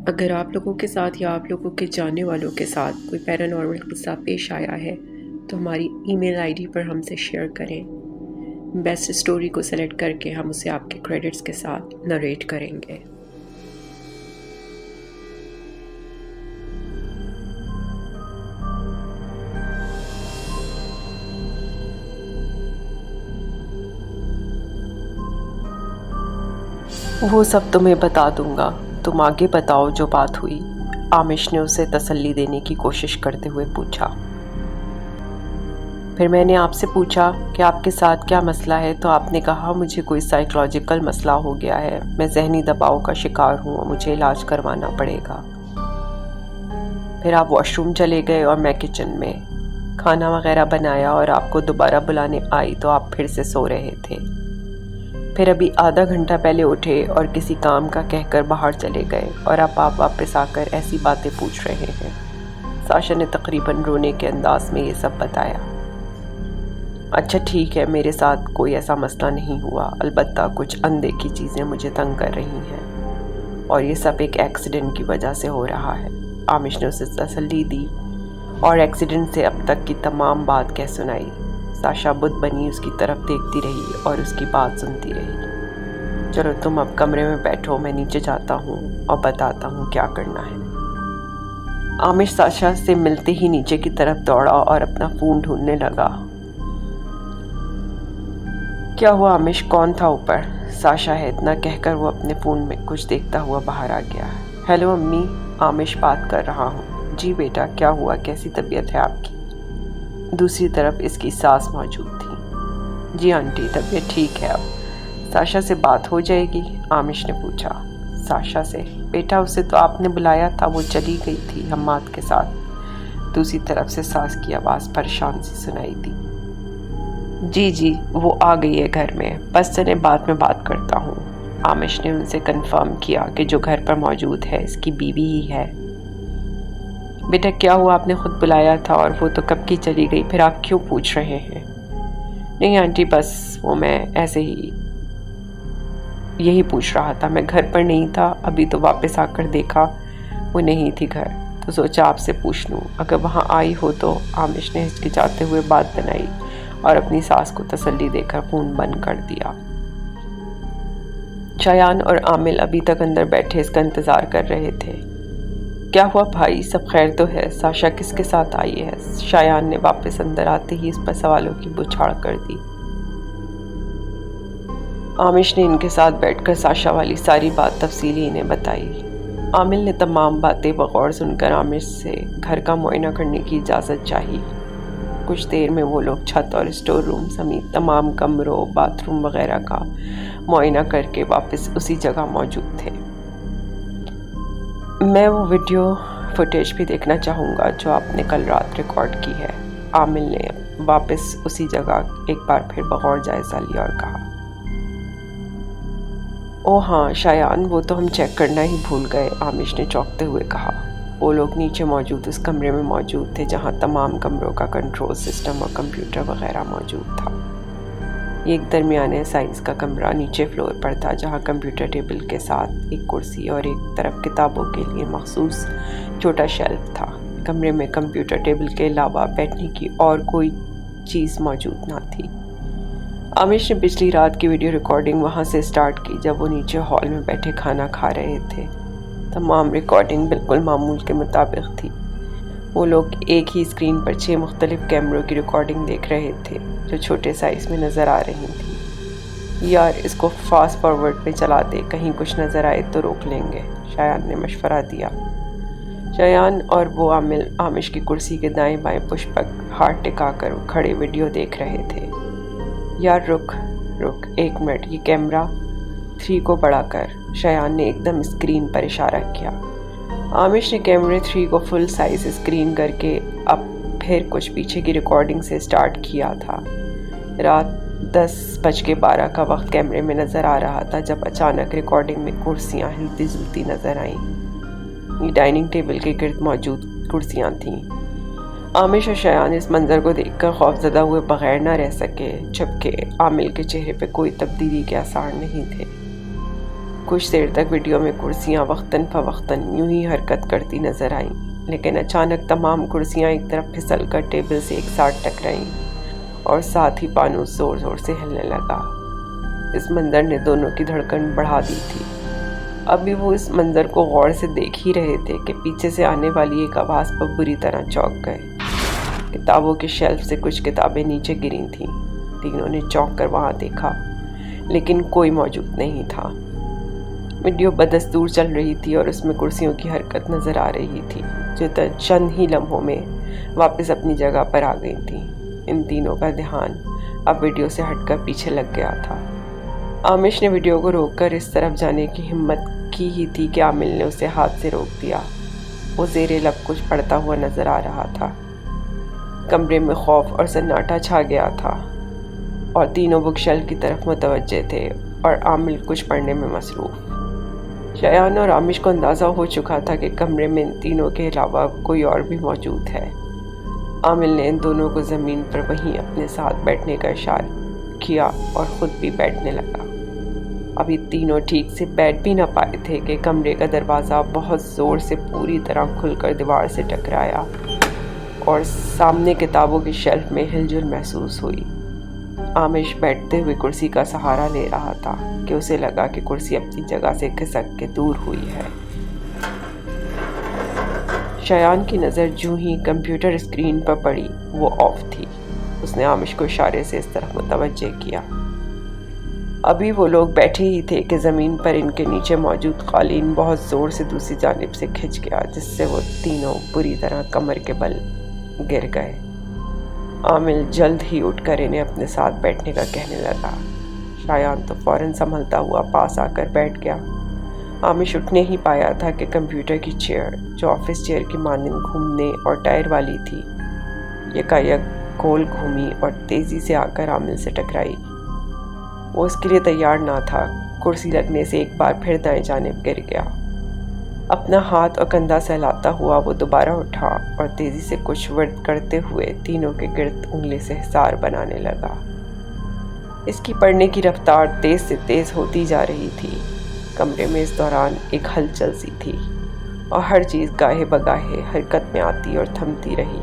اگر آپ لوگوں کے ساتھ یا آپ لوگوں کے جاننے والوں کے ساتھ کوئی پیرانارمل قصہ پیش آیا ہے تو ہماری ای میل آئی ڈی پر ہم سے شیئر کریں۔ بیسٹ اسٹوری کو سلیکٹ کر کے ہم اسے آپ کے کریڈٹس کے ساتھ نریٹ کریں گے۔ وہ سب تمہیں بتا دوں گا، تم آگے بتاؤ جو بات ہوئی، عامش نے اسے تسلی دینے کی کوشش کرتے ہوئے پوچھا۔ پھر میں نے آپ سے پوچھا کہ آپ کے ساتھ کیا مسئلہ ہے تو آپ نے کہا مجھے کوئی سائیکولوجیکل مسئلہ ہو گیا ہے، میں ذہنی دباؤ کا شکار ہوں اور مجھے علاج کروانا پڑے گا۔ پھر آپ واش روم چلے گئے اور میں کچن میں کھانا وغیرہ بنایا اور آپ کو دوبارہ بلانے آئی تو آپ پھر سے سو رہے تھے۔ پھر ابھی آدھا گھنٹہ پہلے اٹھے اور کسی کام کا کہہ کر باہر چلے گئے اور اب آپ واپس آ کر ایسی باتیں پوچھ رہے ہیں۔ ساشا نے تقریباً رونے کے انداز میں یہ سب بتایا۔ اچھا ٹھیک ہے، میرے ساتھ کوئی ایسا مسئلہ نہیں ہوا، البتہ کچھ اندیکھی چیزیں مجھے تنگ کر رہی ہیں اور یہ سب ایک ایکسیڈنٹ کی وجہ سے ہو رہا ہے۔ عامش نے اسے تسلی دی اور ایکسیڈنٹ سے اب تک کی تمام بات کہہ سنائی۔ ساشا بت بنی اس کی طرف دیکھتی رہی اور اس کی بات سنتی رہی۔ چلو تم اب کمرے میں بیٹھو، میں نیچے جاتا ہوں اور بتاتا ہوں کیا کرنا ہے۔ عامش ساشا سے ملتے ہی نیچے کی طرف دوڑا اور اپنا فون ڈھونڈنے لگا۔ کیا ہوا عامش، کون تھا اوپر؟ ساشا ہے اتنا کہہ کر وہ اپنے فون میں کچھ دیکھتا ہوا باہر آ گیا۔ ہیلو امی، عامش بات کر رہا ہوں۔ جی بیٹا، کیا ہوا، کیسی طبیعت ہے آپ کی؟ دوسری طرف اس کی ساس موجود تھی۔ جی آنٹی، طبیعت ٹھیک ہے اب۔ ساشا سے بات ہو جائے گی؟ عامش نے پوچھا۔ ساشا سے؟ بیٹا اسے تو آپ نے بلایا تھا، وہ چلی گئی تھی حماد کے ساتھ۔ دوسری طرف سے ساس کی آواز پریشان سی سنائی دی۔ جی وہ آ گئی ہے گھر میں، بس چلیں بعد میں بات کرتا ہوں۔ عامش نے ان سے کنفرم کیا کہ جو گھر پر موجود ہے اس کی بیوی ہی ہے۔ بیٹا کیا ہوا، آپ نے خود بلایا تھا اور وہ تو کب کی چلی گئی، پھر آپ کیوں پوچھ رہے ہیں؟ نہیں آنٹی، بس وہ میں ایسے ہی یہی پوچھ رہا تھا، میں گھر پر نہیں تھا، ابھی تو واپس آ کر دیکھا وہ نہیں تھی گھر، تو سوچا آپ سے پوچھ لوں اگر وہاں آئی ہو تو۔ عامش نے ہچکچاتے ہوئے بات بنائی اور اپنی ساس کو تسلی دے کر فون بند کر دیا۔ شایان اور عامل ابھی تک اندر بیٹھے اس کا انتظار کر رہے تھے۔ کیا ہوا بھائی، سب خیر تو ہے؟ ساشا کس کے ساتھ آئی ہے؟ شایان نے واپس اندر آتے ہی اس پر سوالوں کی بوچھاڑ کر دی۔ عامش نے ان کے ساتھ بیٹھ کر ساشا والی ساری بات تفصیلی انہیں بتائی۔ عامل نے تمام باتیں بغور سن کر عامش سے گھر کا معائنہ کرنے کی اجازت چاہی۔ کچھ دیر میں وہ لوگ چھت اور اسٹور روم سمیت تمام کمروں، باتھ روم وغیرہ کا معائنہ کر کے واپس اسی جگہ موجود تھے۔ میں وہ ویڈیو فوٹیج بھی دیکھنا چاہوں گا جو آپ نے کل رات ریکارڈ کی ہے۔ عامل نے واپس اسی جگہ ایک بار پھر بغور جائزہ لیا اور کہا۔ او ہاں شایان، وہ تو ہم چیک کرنا ہی بھول گئے، عامش نے چونکتے ہوئے کہا۔ وہ لوگ نیچے موجود اس کمرے میں موجود تھے جہاں تمام کمروں کا کنٹرول سسٹم اور کمپیوٹر وغیرہ موجود تھا۔ یہ ایک درمیانے سائز کا کمرہ نیچے فلور پر تھا جہاں کمپیوٹر ٹیبل کے ساتھ ایک کرسی اور ایک طرف کتابوں کے لیے مخصوص چھوٹا شیلف تھا۔ کمرے میں کمپیوٹر ٹیبل کے علاوہ بیٹھنے کی اور کوئی چیز موجود نہ تھی۔ عامش نے پچھلی رات کی ویڈیو ریکارڈنگ وہاں سے سٹارٹ کی جب وہ نیچے ہال میں بیٹھے کھانا کھا رہے تھے۔ تمام ریکارڈنگ بالکل معمول کے مطابق تھی۔ وہ لوگ ایک ہی اسکرین پر 6 مختلف کیمروں کی ریکارڈنگ دیکھ رہے تھے جو چھوٹے سائز میں نظر آ رہی تھی۔ یار اس کو فاسٹ فارورڈ میں چلا دے، کہیں کچھ نظر آئے تو روک لیں گے، شایان نے مشورہ دیا۔ شایان اور وہ عامل عامش کی کرسی کے دائیں بائیں پش پر ہاتھ ٹکا کر کھڑے ویڈیو دیکھ رہے تھے۔ یار رک 1 منٹ، یہ کیمرہ 3 کو بڑا کر، شایان نے ایک دم اسکرین پر اشارہ کیا۔ عامش نے کیمرے 3 کو فل سائز اسکرین کر کے اب پھر کچھ پیچھے کی ریکارڈنگ سے سٹارٹ کیا تھا۔ رات 10:12 کا وقت کیمرے میں نظر آ رہا تھا جب اچانک ریکارڈنگ میں کرسیاں ہلتی جلتی نظر آئیں۔ یہ ڈائننگ ٹیبل کے گرد موجود کرسیاں تھیں۔ عامش اور شایان اس منظر کو دیکھ کر خوفزدہ ہوئے بغیر نہ رہ سکے، جبکہ عامل کے چہرے پہ کوئی تبدیلی کے آثار نہیں تھے۔ کچھ دیر تک ویڈیو میں کرسیاں وقتاً فوقتاً یوں ہی حرکت کرتی نظر آئیں، لیکن اچانک تمام کرسیاں ایک طرف پھسل کر ٹیبل سے ایک ساتھ ٹکرائیں اور ساتھ ہی فانوس زور زور سے ہلنے لگا۔ اس منظر نے دونوں کی دھڑکن بڑھا دی تھی۔ ابھی وہ اس منظر کو غور سے دیکھ ہی رہے تھے کہ پیچھے سے آنے والی ایک آواز پر بری طرح چونک گئے۔ کتابوں کے شیلف سے کچھ کتابیں نیچے گری تھیں۔ تینوں نے چونک کر وہاں دیکھا، لیکن کوئی موجود نہیں تھا۔ ویڈیو بدستور چل رہی تھی اور اس میں کرسیوں کی حرکت نظر آ رہی تھی جو چند ہی لمحوں میں واپس اپنی جگہ پر آ گئی تھیں۔ ان تینوں کا دھیان اب ویڈیو سے ہٹ کر پیچھے لگ گیا تھا۔ عامش نے ویڈیو کو روک کر اس طرف جانے کی ہمت کی ہی تھی کہ عامل نے اسے ہاتھ سے روک دیا۔ وہ زیر لب کچھ پڑھتا ہوا نظر آ رہا تھا۔ کمرے میں خوف اور سناٹا چھا گیا تھا اور تینوں بک شیلف کی طرف متوجہ تھے اور عامل کچھ پڑھنے میں مصروف۔ شایان اور عامش کو اندازہ ہو چکا تھا کہ کمرے میں ان تینوں کے علاوہ کوئی اور بھی موجود ہے۔ عامل نے ان دونوں کو زمین پر وہیں اپنے ساتھ بیٹھنے کا اشارہ کیا اور خود بھی بیٹھنے لگا۔ ابھی تینوں ٹھیک سے بیٹھ بھی نہ پائے تھے کہ کمرے کا دروازہ بہت زور سے پوری طرح کھل کر دیوار سے ٹکرایا اور سامنے کتابوں کے شیلف میں ہلچل محسوس ہوئی۔ عامش بیٹھتے ہوئے کرسی کا سہارا لے رہا تھا کہ اسے لگا کہ کرسی اپنی جگہ سے کھسک کے دور ہوئی ہے۔ شایان کی نظر جوں ہی کمپیوٹر اسکرین پر پڑی وہ آف تھی۔ اس نے عامش کو اشارے سے اس طرف متوجہ کیا۔ ابھی وہ لوگ بیٹھے ہی تھے کہ زمین پر ان کے نیچے موجود قالین بہت زور سے دوسری جانب سے کھنچ گیا، جس سے وہ تینوں بری طرح کمر کے بل گر گئے۔ عامل جلد ہی اٹھ کر انہیں اپنے ساتھ بیٹھنے کا کہنے لگا۔ شایان تو فوراً سنبھلتا ہوا پاس آ کر بیٹھ گیا۔ عامش اٹھنے ہی پایا تھا کہ کمپیوٹر کی چیئر جو آفس چیئر کی مانند گھومنے اور ٹائر والی تھی، یکایک گول گھومی اور تیزی سے آ کر عامل سے ٹکرائی۔ وہ اس کے لیے تیار نہ تھا۔ کرسی لگنے سے ایک بار پھر دائیں جانب گر گیا۔ اپنا ہاتھ اور کندھا سہلاتا ہوا وہ دوبارہ اٹھا اور تیزی سے کچھ ورد کرتے ہوئے تینوں کے گرد انگلی سے حصار بنانے لگا۔ اس کی پڑھنے کی رفتار تیز سے تیز ہوتی جا رہی تھی۔ کمرے میں اس دوران ایک ہلچل سی تھی اور ہر چیز گاہے بگاہے حرکت میں آتی اور تھمتی رہی۔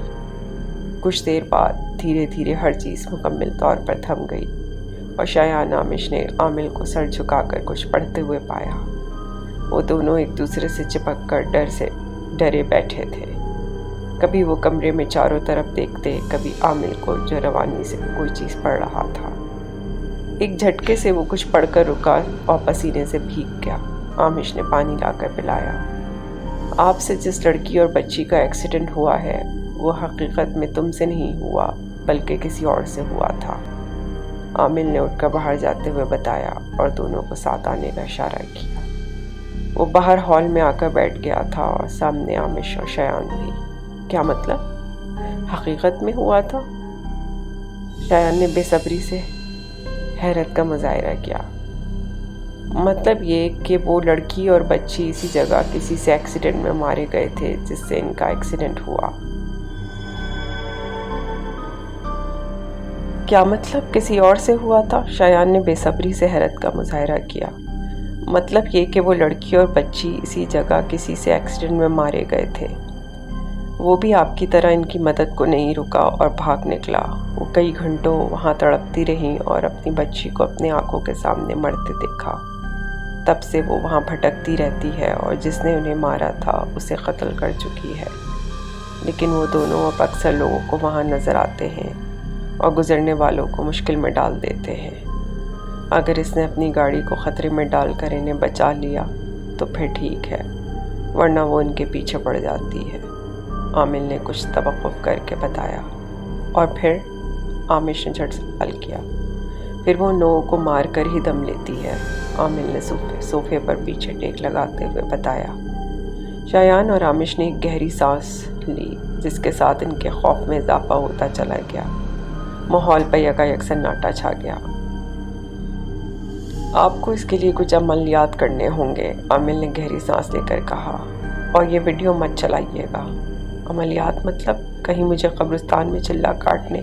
کچھ دیر بعد دھیرے دھیرے ہر چیز مکمل طور پر تھم گئی اور شایان عامش نے عامل کو سر جھکا کر کچھ پڑھتے ہوئے پایا۔ وہ دونوں ایک دوسرے سے چپک کر ڈرے بیٹھے تھے۔ کبھی وہ کمرے میں چاروں طرف دیکھتے، کبھی عامل کو جو روانی سے کوئی چیز پڑھ رہا تھا۔ ایک جھٹکے سے وہ کچھ پڑھ کر رکا اور پسینے سے بھیگ گیا۔ عامش نے پانی لا کر پلایا۔ آپ سے جس لڑکی اور بچی کا ایکسیڈنٹ ہوا ہے وہ حقیقت میں تم سے نہیں ہوا بلکہ کسی اور سے ہوا تھا، عامل نے اٹھ کر باہر جاتے ہوئے بتایا اور دونوں کو ساتھ آنے کا اشارہ کیا۔ وہ باہر ہال میں آ کر بیٹھ گیا تھا اور سامنے عامش اور شایان بھی۔ کیا مطلب؟ حقیقت میں ہوا تھا؟ شایان نے بے صبری سے حیرت کا مظاہرہ کیا۔ مطلب یہ کہ وہ لڑکی اور بچی اسی جگہ کسی سے ایکسیڈنٹ میں مارے گئے تھے جس سے ان کا ایکسیڈنٹ ہوا۔ کیا مطلب کسی اور سے ہوا تھا؟ شایان نے بے صبری سے حیرت کا مظاہرہ کیا۔ مطلب یہ کہ وہ لڑکی اور بچی اسی جگہ کسی سے ایکسیڈنٹ میں مارے گئے تھے۔ وہ بھی آپ کی طرح ان کی مدد کو نہیں رکا اور بھاگ نکلا۔ وہ کئی گھنٹوں وہاں تڑپتی رہیں اور اپنی بچی کو اپنی آنکھوں کے سامنے مرتے دیکھا۔ تب سے وہ وہاں بھٹکتی رہتی ہے اور جس نے انہیں مارا تھا اسے قتل کر چکی ہے، لیکن وہ دونوں اب اکثر لوگوں کو وہاں نظر آتے ہیں اور گزرنے والوں کو مشکل میں ڈال دیتے ہیں۔ اگر اس نے اپنی گاڑی کو خطرے میں ڈال کر انہیں بچا لیا تو پھر ٹھیک ہے، ورنہ وہ ان کے پیچھے پڑ جاتی ہے، عامل نے کچھ توقف کر کے بتایا۔ اور پھر؟ عامش نے جھٹ سوال کیا۔ پھر وہ نو کو مار کر ہی دم لیتی ہے، عامل نے صوفے پر پیچھے ٹیک لگاتے ہوئے بتایا۔ شایان اور عامش نے ایک گہری سانس لی جس کے ساتھ ان کے خوف میں اضافہ ہوتا چلا گیا۔ ماحول پر یکایک سناٹا چھا گیا۔ آپ کو اس کے لیے کچھ عملیات کرنے ہوں گے، عامل نے گہری سانس لے کر کہا، اور یہ ویڈیو مت چلائیے گا۔ عملیات مطلب کہیں مجھے قبرستان میں چلہ کاٹنے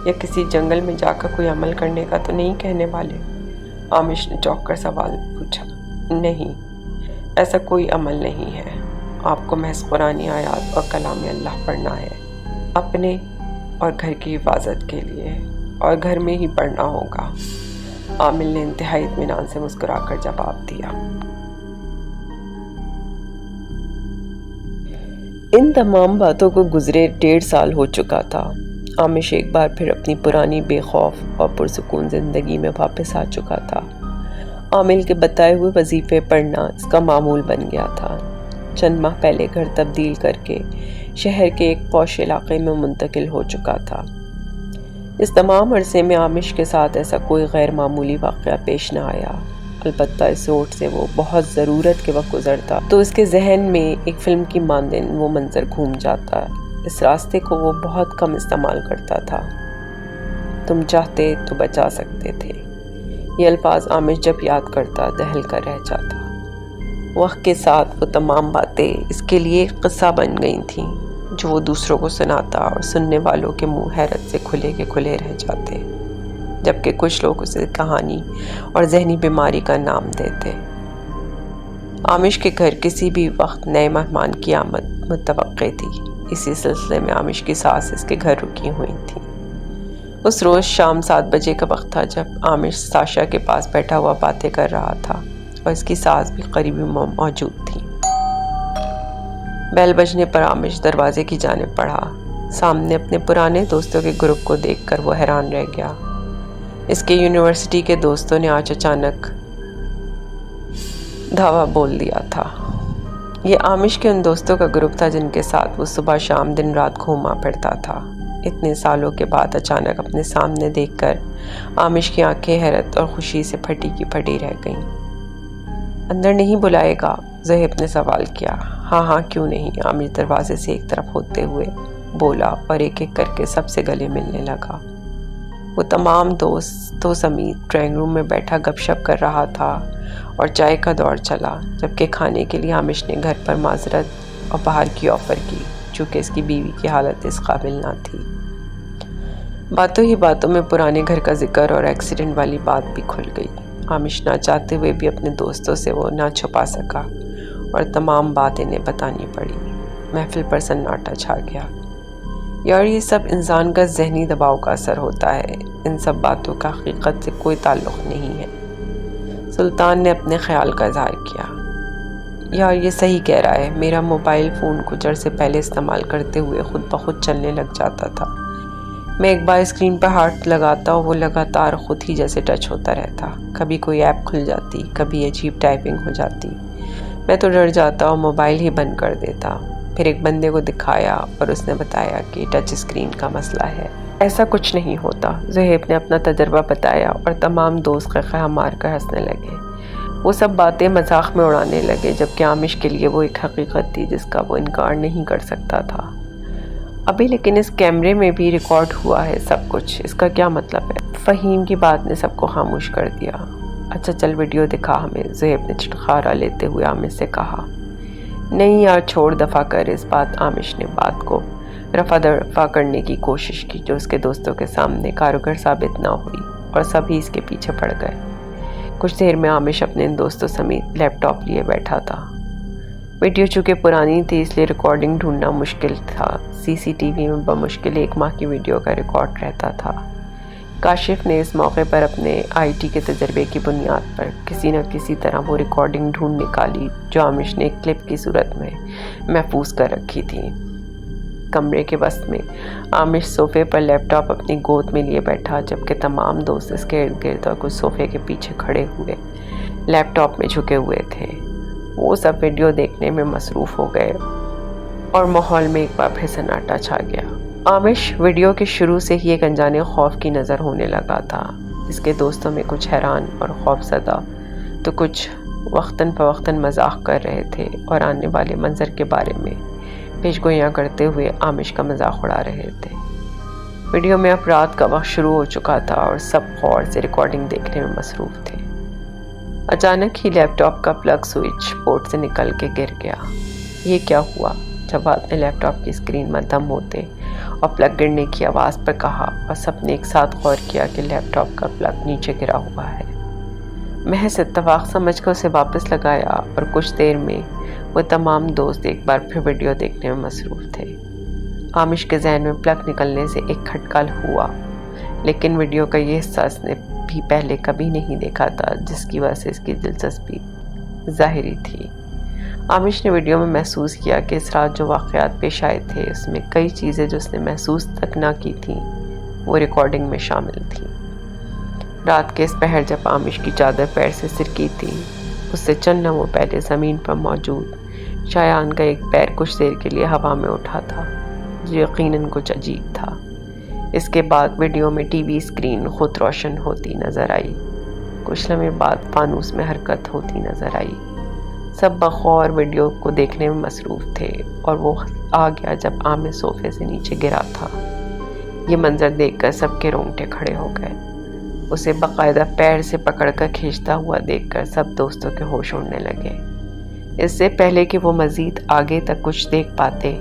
یا کسی جنگل میں جا کر کوئی عمل کرنے کا تو نہیں کہنے والے؟ عامش نے چونک کر سوال پوچھا۔ نہیں، ایسا کوئی عمل نہیں ہے، آپ کو محض قرآنی آیات اور کلام اللہ پڑھنا ہے، اپنے اور گھر کی حفاظت کے لیے، اور گھر میں ہی پڑھنا ہوگا۔ عامل نے انتہائی اطمینان سے مسکرا کر جواب دیا۔ ان تمام باتوں کو گزرے 1.5 سال ہو چکا تھا۔ عامش ایک بار پھر اپنی پرانی بے خوف اور پرسکون زندگی میں واپس آ چکا تھا۔ عامل کے بتائے ہوئے وظیفے پڑھنا اس کا معمول بن گیا تھا۔ چند ماہ پہلے گھر تبدیل کر کے شہر کے ایک پوش علاقے میں منتقل ہو چکا تھا۔ اس تمام عرصے میں عامش کے ساتھ ایسا کوئی غیر معمولی واقعہ پیش نہ آیا۔ البتہ اس روڈ سے وہ بہت ضرورت کے وقت گزرتا تو اس کے ذہن میں ایک فلم کی مانند وہ منظر گھوم جاتا۔ اس راستے کو وہ بہت کم استعمال کرتا تھا۔ تم چاہتے تو بچا سکتے تھے، یہ الفاظ عامش جب یاد کرتا دہل کر رہ جاتا۔ وقت کے ساتھ وہ تمام باتیں اس کے لیے ایک قصہ بن گئی تھیں جو وہ دوسروں کو سناتا اور سننے والوں کے منہ حیرت سے کھلے کے کھلے رہ جاتے، جبکہ کچھ لوگ اسے کہانی اور ذہنی بیماری کا نام دیتے۔ عامش کے گھر کسی بھی وقت نئے مہمان کی آمد متوقع تھی۔ اسی سلسلے میں عامش کی ساس اس کے گھر رکی ہوئی تھی۔ اس روز شام 7 بجے کا وقت تھا جب عامش ساشا کے پاس بیٹھا ہوا باتیں کر رہا تھا اور اس کی ساس بھی قریبی موجود تھی۔ بیل بجنے پر عامش دروازے کی جانب بڑھا۔ سامنے اپنے پرانے دوستوں کے گروپ کو دیکھ کر وہ حیران رہ گیا۔ اس کے یونیورسٹی کے دوستوں نے آج اچانک دھاوا بول دیا تھا۔ یہ عامش کے ان دوستوں کا گروپ تھا جن کے ساتھ وہ صبح شام دن رات گھوما پھرتا تھا۔ اتنے سالوں کے بعد اچانک اپنے سامنے دیکھ کر عامش کی آنکھیں حیرت اور خوشی سے پھٹی کی پھٹی رہ گئیں۔ اندر نہیں بلائے گا؟ زہیب نے سوال کیا۔ ہاں کیوں نہیں، عامش دروازے سے ایک طرف ہوتے ہوئے بولا اور ایک ایک کر کے سب سے گلے ملنے لگا۔ وہ تمام دوستوں سمیت ڈرائنگ روم میں بیٹھا گپ شپ کر رہا تھا اور چائے کا دور چلا، جبکہ کھانے کے لیے عامش نے گھر پر معذرت اور باہر کی آفر کی، چونکہ اس کی بیوی کی حالت اس قابل نہ تھی۔ باتوں ہی باتوں میں پرانے گھر کا ذکر اور ایکسیڈنٹ والی بات بھی کھل گئی۔ عامش نہ چاہتے ہوئے بھی اپنے دوستوں سے وہ نہ چھپا سکا اور تمام بات انہیں بتانی پڑی۔ محفل پر سناٹا چھا گیا۔ یار یہ سب انسان کا ذہنی دباؤ کا اثر ہوتا ہے، ان سب باتوں کا حقیقت سے کوئی تعلق نہیں ہے۔ سلطان نے اپنے خیال کا اظہار کیا۔ یار یہ صحیح کہہ رہا ہے، میرا موبائل فون کچھ عرصے پہلے استعمال کرتے ہوئے خود بخود چلنے لگ جاتا تھا۔ میں ایک بار اسکرین پر ہاتھ لگاتا اور وہ لگاتار خود ہی جیسے ٹچ ہوتا رہتا۔ کبھی کوئی ایپ کھل جاتی، کبھی عجیب ٹائپنگ ہو جاتی۔ میں تو ڈر جاتا اور موبائل ہی بند کر دیتا۔ پھر ایک بندے کو دکھایا اور اس نے بتایا کہ ٹچ اسکرین کا مسئلہ ہے۔ ایسا کچھ نہیں ہوتا، زہیب نے اپنا تجربہ بتایا اور تمام دوست قہقہ مار کر ہنسنے لگے۔ وہ سب باتیں مذاق میں اڑانے لگے، جبکہ عامش کے لیے وہ ایک حقیقت تھی جس کا وہ انکار نہیں کر سکتا تھا۔ ابھی لیکن اس کیمرے میں بھی ریکارڈ ہوا ہے سب کچھ، اس کا کیا مطلب ہے؟ فہیم کی بات نے سب کو خاموش کر دیا۔ اچھا چل ویڈیو دکھا ہمیں، زہیب نے چھٹکارا لیتے ہوئے عامش سے کہا۔ نہیں یار چھوڑ، دفع کر اس بات۔ عامش نے بات کو رفع دفع کرنے کی کوشش کی جو اس کے دوستوں کے سامنے کارگر ثابت نہ ہوئی، اور سبھی اس کے پیچھے پڑ گئے۔ کچھ دیر میں عامش اپنے ان دوستوں سمیت لیپ ٹاپ لیے بیٹھا تھا۔ ویڈیو چونکہ پرانی تھی اس لیے ریکارڈنگ ڈھونڈنا مشکل تھا۔ سی سی ٹی وی میں بمشکل 1 ماہ کی ویڈیو کا ریکارڈ رہتا تھا۔ کاشف نے اس موقع پر اپنے آئی ٹی کے تجربے کی بنیاد پر کسی نہ کسی طرح وہ ریکارڈنگ ڈھونڈ نکالی جو عامش نے ایک کلپ کی صورت میں محفوظ کر رکھی تھی۔ کمرے کے وسط میں عامش صوفے پر لیپ ٹاپ اپنی گود میں لیے بیٹھا، جبکہ تمام دوست اس کے ارد گرد اور کچھ صوفے کے پیچھے کھڑے ہوئے لیپ ٹاپ میں جھکے ہوئے تھے۔ وہ سب ویڈیو دیکھنے میں مصروف ہو گئے اور ماحول میں ایک بار پھر سناٹا چھا گیا۔ عامش ویڈیو کے شروع سے ہی ایک انجانے خوف کی نظر ہونے لگا تھا۔ اس کے دوستوں میں کچھ حیران اور خوف زدہ تو کچھ وقتاً فوقتاً مذاق کر رہے تھے اور آنے والے منظر کے بارے میں پیش گوئیاں کرتے ہوئے عامش کا مذاق اڑا رہے تھے۔ ویڈیو میں اب رات کا وقت شروع ہو چکا تھا اور سب غور سے ریکارڈنگ دیکھنے میں مصروف تھے۔ اچانک ہی لیپ ٹاپ کا پلگ سوئچ پورٹ سے نکل کے گر گیا۔ یہ کیا ہوا؟ جواد نے لیپ ٹاپ کی اسکرین میں دم ہوتے اور پلگ گرنے کی آواز پر کہا، اور سب نے ایک ساتھ غور کیا کہ لیپ ٹاپ کا پلگ نیچے گرا ہوا ہے۔ محض اتفاق سمجھ کر اسے واپس لگایا اور کچھ دیر میں وہ تمام دوست ایک بار پھر ویڈیو دیکھنے میں مصروف تھے۔ عامش کے ذہن میں پلک نکلنے سے ایک کھٹکا ہوا، لیکن ویڈیو کا یہ حصہ اس نے بھی پہلے کبھی نہیں دیکھا تھا، جس کی وجہ سے اس کی دلچسپی ظاہری تھی۔ عامش نے ویڈیو میں محسوس کیا کہ اس رات جو واقعات پیش آئے تھے اس میں کئی چیزیں جو اس نے محسوس تک نہ کی تھیں وہ ریکارڈنگ میں شامل تھیں۔ رات کے اس پہر جب عامش کی چادر پیر سے سرکی تھی، اس سے چند لمحوں پہلے زمین پر موجود شایان کا ایک پیر کچھ دیر کے لیے ہوا میں اٹھا تھا، جو یقیناً کچھ عجیب تھا۔ اس کے بعد ویڈیو میں ٹی وی اسکرین خود روشن ہوتی نظر آئی، کچھ لمحے بعد فانوس میں حرکت ہوتی نظر آئی۔ سب بغور ویڈیو کو دیکھنے میں مصروف تھے اور وہ آ گیا جب عامر صوفے سے نیچے گرا تھا۔ یہ منظر دیکھ کر سب کے رونگٹے کھڑے ہو گئے۔ اسے باقاعدہ پیر سے پکڑ کر کھینچتا ہوا دیکھ کر سب دوستوں کے ہوش اڑنے لگے۔ اس سے پہلے کہ وہ مزید آگے تک کچھ دیکھ پاتے،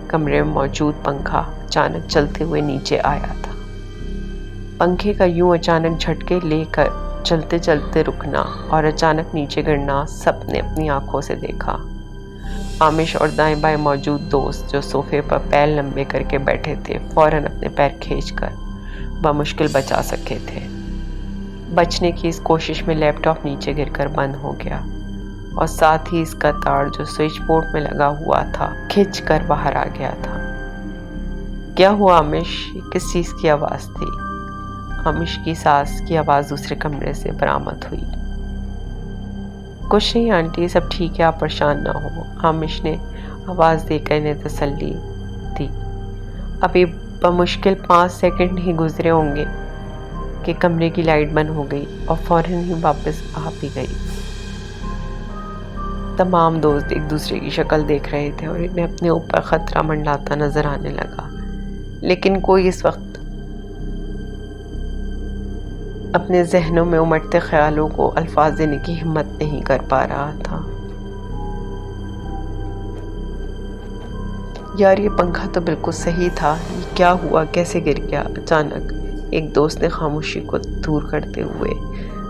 کمرے میں موجود پنکھا اچانک چلتے ہوئے نیچے آیا تھا۔ پنکھے کا یوں اچانک جھٹکے لے کر چلتے چلتے رکنا اور اچانک نیچے گرنا سب نے اپنی آنکھوں سے دیکھا۔ عامش اور دائیں بائیں موجود دوست جو صوفے پر پیر لمبے کر کے بیٹھے تھے فوراً اپنے پیر کھینچ کر بمشکل بچا سکے تھے۔ بچنے کی اس کوشش میں لیپ ٹاپ نیچے گر کر بند ہو گیا اور ساتھ ہی اس کا تار جو سوئچ بورڈ میں لگا ہوا تھا کھنچ کر باہر آ گیا تھا۔ کیا ہوا عامش؟ یہ کس چیز کی آواز تھی؟ عامش کی ساس کی آواز دوسرے کمرے سے برآمد ہوئی۔ کچھ نہیں آنٹی، سب ٹھیک ہے، آپ پریشان نہ ہو، عامش نے آواز دے کر انہیں تسلی دی۔ ابھی بمشکل 5 سیکنڈ ہی گزرے ہوں گے کہ کمرے کی لائٹ بند ہو گئی اور فوراً ہی واپس آ بھی گئی۔ تمام دوست ایک دوسرے کی شکل دیکھ رہے تھے اور انہیں اپنے اوپر خطرہ منڈلاتا نظر آنے لگا، لیکن کوئی اس وقت اپنے ذہنوں میں امٹتے خیالوں کو الفاظ دینے کی ہمت نہیں کر پا رہا تھا۔ یار یہ پنکھا تو بالکل صحیح تھا، یہ کیا ہوا، کیسے گر گیا؟ اچانک ایک دوست نے خاموشی کو دور کرتے ہوئے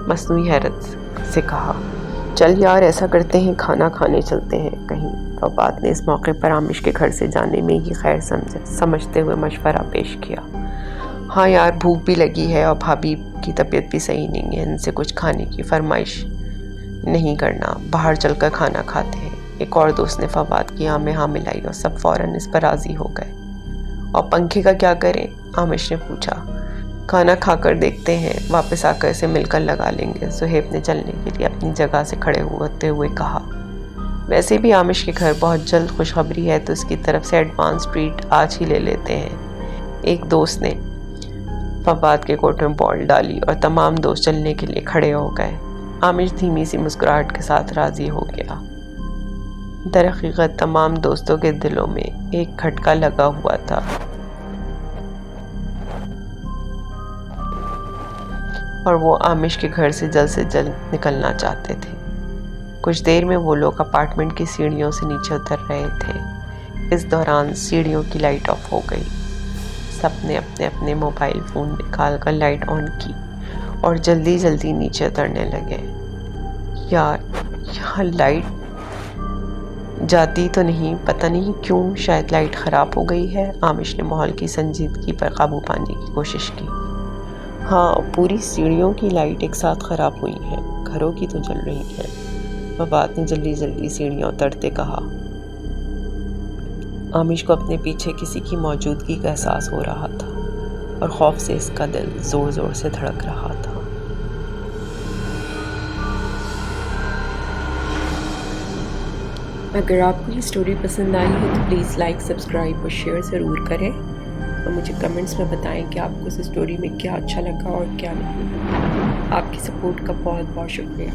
مصنوعی حیرت سے کہا، چل یار ایسا کرتے ہیں، کھانا کھانے چلتے ہیں کہیں۔ فواد نے اس موقع پر عامش کے گھر سے جانے میں ہی خیر سمجھتے ہوئے مشورہ پیش کیا۔ ہاں یار بھوک بھی لگی ہے اور بھابھی کی طبیعت بھی صحیح نہیں ہے، ان سے کچھ کھانے کی فرمائش نہیں کرنا، باہر چل کر کھانا کھاتے ہیں۔ ایک اور دوست نے فواد کی ہاں میں ہاں ملائی اور سب فوراً اس پر راضی ہو گئے۔ اور پنکھے کا کیا کریں؟ عامش نے پوچھا۔ کھانا کھا کر دیکھتے ہیں، واپس آ کر اسے مل کر لگا لیں گے، صہیب نے چلنے کے لیے اپنی جگہ سے کھڑے ہوتے ہوئے کہا۔ ویسے بھی عامش کے گھر بہت جلد خوشخبری ہے تو اس کی طرف سے ایڈوانس ٹریٹ آج ہی لے لیتے ہیں، ایک دوست نے فواد کے کوٹ میں بال ڈالی اور تمام دوست چلنے کے لیے کھڑے ہو گئے۔ عامش دھیمی سی مسکراہٹ کے ساتھ راضی ہو گیا۔ در حقیقت تمام دوستوں کے دلوں میں ایک کھٹکا لگا ہوا تھا اور وہ عامش کے گھر سے جلد نکلنا چاہتے تھے۔ کچھ دیر میں وہ لوگ اپارٹمنٹ کی سیڑھیوں سے نیچے اتر رہے تھے۔ اس دوران سیڑھیوں کی لائٹ آف ہو گئی۔ سب نے اپنے اپنے موبائل فون نکال کر لائٹ آن کی اور جلدی جلدی نیچے اترنے لگے۔ یار یہاں لائٹ جاتی تو نہیں، پتہ نہیں کیوں، شاید لائٹ خراب ہو گئی ہے۔ عامش نے ماحول کی سنجیدگی پر قابو پانے کی کوشش کی۔ ہاں پوری سیڑھیوں کی لائٹ ایک ساتھ خراب ہوئی ہیں، گھروں کی تو جل رہی ہیں، فواد نے جلدی جلدی سیڑھیاں اترتے کہا۔ عامش کو اپنے پیچھے کسی کی موجودگی کا احساس ہو رہا تھا اور خوف سے اس کا دل زور زور سے دھڑک رہا تھا۔ اگر آپ کو یہ سٹوری پسند آئی ہے تو پلیز لائک، سبسکرائب اور شیئر ضرور کریں اور مجھے کمنٹس میں بتائیں کہ آپ کو اس سٹوری میں کیا اچھا لگا اور کیا نہیں۔ آپ کی سپورٹ کا بہت بہت شکریہ۔